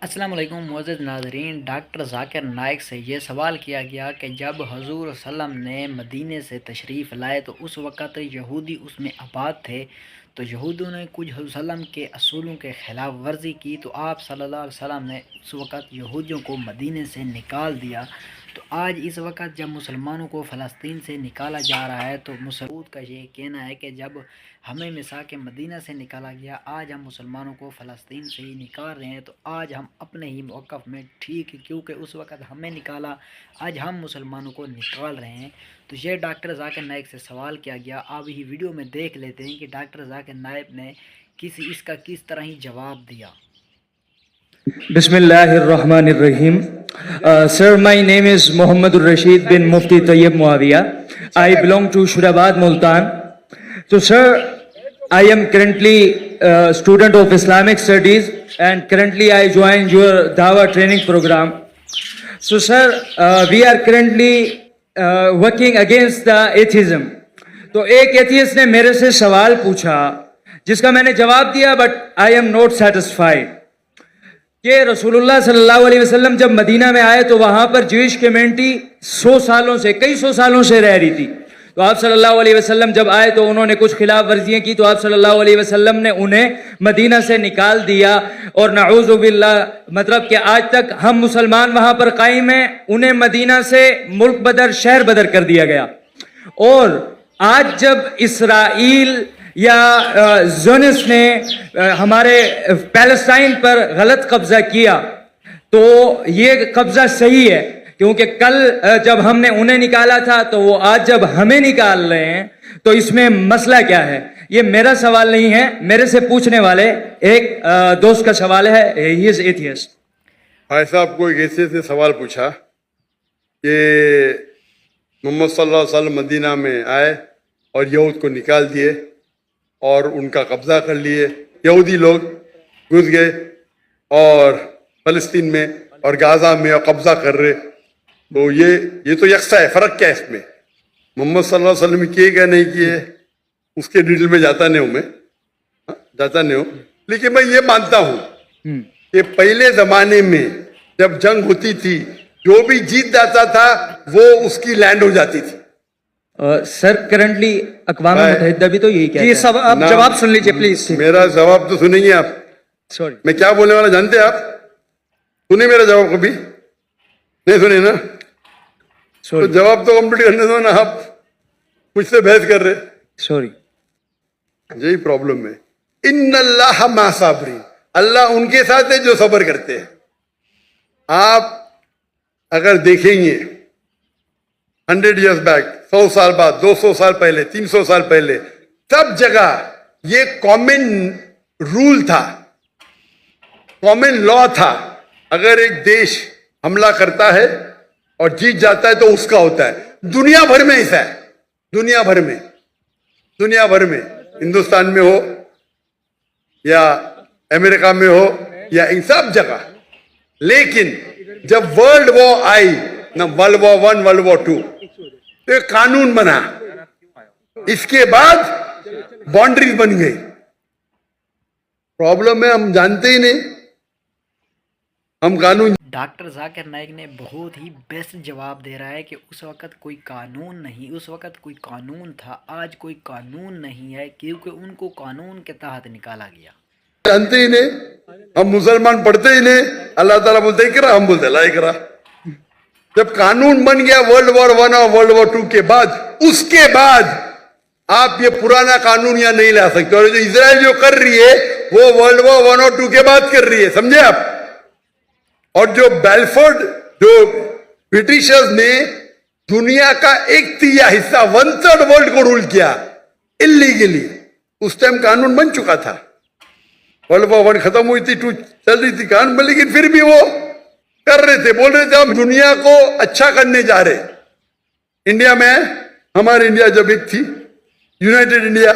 السلام علیکم معزز ناظرین، ڈاکٹر ذاکر نائک سے یہ سوال کیا گیا کہ جب حضور صلی اللہ علیہ وسلم نے مدینے سے تشریف لائے تو اس وقت یہودی اس میں آباد تھے، تو یہودیوں نے کچھ حضور صلی اللہ علیہ وسلم کے اصولوں کے خلاف ورزی کی، تو آپ صلی اللہ علیہ وسلم نے اس وقت یہودیوں کو مدینے سے نکال دیا۔ تو آج اس وقت جب مسلمانوں کو فلسطین سے نکالا جا رہا ہے تو مسعود کا یہ کہنا ہے کہ جب ہمیں میثاق مدینہ سے نکالا گیا، آج ہم مسلمانوں کو فلسطین سے ہی نکال رہے ہیں، تو آج ہم اپنے ہی موقف میں ٹھیک ہے، کیونکہ اس وقت ہمیں نکالا، آج ہم مسلمانوں کو نکال رہے ہیں۔ تو یہ ڈاکٹر ذاکر نائک سے سوال کیا گیا، آپ یہ ویڈیو میں دیکھ لیتے ہیں کہ ڈاکٹر ذاکر نائک نے اس کا کس طرح ہی جواب دیا۔ Bismillah ar-Rahman ar-Rahim. Sir, my name is Muhammad Rashid bin Mufti Tayyib Muawiyah. I belong to Shurabad, Multan. So, sir, I am currently a student of Islamic Studies and currently I joined your Dawah training program. So, sir, we are currently working against the atheism. تو ایک atheist نے میرے سے سوال پوچھا جس کا میں نے جواب دیا but I am not satisfied کہ رسول اللہ صلی اللہ علیہ وسلم جب مدینہ میں آئے تو وہاں پر جوئش کمیونٹی کئی سو سالوں سے رہ رہی تھی، تو آپ صلی اللہ علیہ وسلم جب آئے تو انہوں نے کچھ خلاف ورزیاں کی، تو آپ صلی اللہ علیہ وسلم نے انہیں مدینہ سے نکال دیا، اور نعوذ باللہ مطلب کہ آج تک ہم مسلمان وہاں پر قائم ہیں، انہیں مدینہ سے ملک بدر شہر بدر کر دیا گیا۔ اور آج جب اسرائیل یا زونس نے ہمارے پیلسٹائن پر غلط قبضہ کیا تو یہ قبضہ صحیح ہے، کیونکہ کل جب ہم نے انہیں نکالا تھا تو وہ آج جب ہمیں نکال رہے ہیں، تو اس میں مسئلہ کیا ہے؟ یہ میرا سوال نہیں ہے، میرے سے پوچھنے والے ایک دوست کا سوال ہے، ہی از ایتھیسٹ۔ بھائی صاحب کو ایک ایسے سے سوال پوچھا کہ محمد صلی اللہ علیہ وسلم مدینہ میں آئے اور یہود کو نکال دیے اور ان کا قبضہ کر لیے، یہودی لوگ گھس گئے اور فلسطین میں اور غازہ میں اور قبضہ کر رہے، تو یہ تو یکساں ہے، فرق کیا ہے اس میں؟ محمد صلی اللہ علیہ وسلم کیے گئے نہیں کیے اس کے ڈیٹیل میں جاتا نہیں ہوں، لیکن میں یہ مانتا ہوں کہ پہلے زمانے میں جب جنگ ہوتی تھی جو بھی جیت جاتا تھا وہ اس کی لینڈ ہو جاتی تھی۔ سر کرنٹلی اقوام متحدہ بھی تو یہی کہتا ہے۔ سب آپ جواب سن لیجئے پلیز۔ میرا جواب تو سنیں گے آپ، سوری میں کیا بولنے والا جانتے ہیں آپ؟ سنیں میرا جواب کبھی نہیں سنے نا؟ تو جواب تو کمپلیٹ کرنے دو نا، آپ مجھ سے بحث کر رہے۔ سوری، یہی پرابلم ہے۔ ان اللہ مع صابرین، اللہ ان کے ساتھ ہے جو صبر کرتے ہیں۔ آپ اگر دیکھیں گے 100 ایئرز بیک، 100 سال بعد، 200 سال پہلے، 300 سال پہلے، سب جگہ یہ کامن رول تھا، کامن لا تھا، اگر ایک دیش حملہ کرتا ہے اور جیت جاتا ہے تو اس کا ہوتا ہے۔ دنیا بھر میں ایسا ہے، دنیا بھر میں ہندوستان میں ہو یا امریکہ میں ہو یا ان سب جگہ۔ لیکن جب ورلڈ وار آئی، نہ ورلڈ وار 1 ورلڈ وار 2، تو ایک قانون بنا، اس کے بعد باؤنڈریز بن گئی۔ پرابلم ہے ہم جانتے ہی نہیں، ہم قانون۔ ڈاکٹر ذاکر نائک نے بہت ہی بیسٹ جواب دے رہا ہے کہ اس وقت کوئی قانون نہیں، اس وقت کوئی قانون تھا، آج کوئی قانون نہیں ہے، کیونکہ ان کو قانون کے تحت نکالا گیا۔ جانتے ہی نہیں، ہم مسلمان پڑھتے ہی نہیں، اللہ تعالیٰ بولتے اقرا، ہم بولتے لا اقرا۔ جب قانون بن گیا ورلڈ وار 1 اور ورلڈ وار 2 کے بعد، اس کے بعد آپ یہ پرانا قانون یہاں نہیں لا سکتے، اور جو اسرائیل جو کر رہی ہے وہ ورلڈ وار 1 اور 2 کے بعد کر رہی ہے، سمجھے آپ؟ اور جو بیلفورڈ، جو برٹشرز نے دنیا کا 1/3 حصہ 1/3 ورلڈ کو رول کیا اللیگلی، اس ٹائم قانون بن چکا تھا۔ ورلڈ وار 1 ختم ہوئی تھی، 2 چل رہی تھی قانون، لیکن پھر بھی وہ کر رہے تھے، بول رہے تھے ہم دنیا کو اچھا کرنے جا رہے۔ انڈیا میں ہماری انڈیا جب ایک تھی، United India,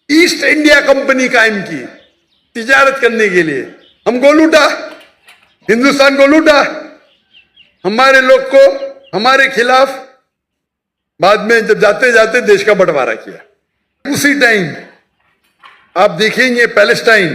East India company قائم کی تجارت کرنے کے لیے، ہم کو لوٹا، ہندوستان کو لوٹا، ہمارے لوگ کو ہمارے خلاف، بعد میں جب جاتے جاتے دیش کا بٹوارا کیا۔ اسی ٹائم آپ دیکھیں گے پیلسٹائن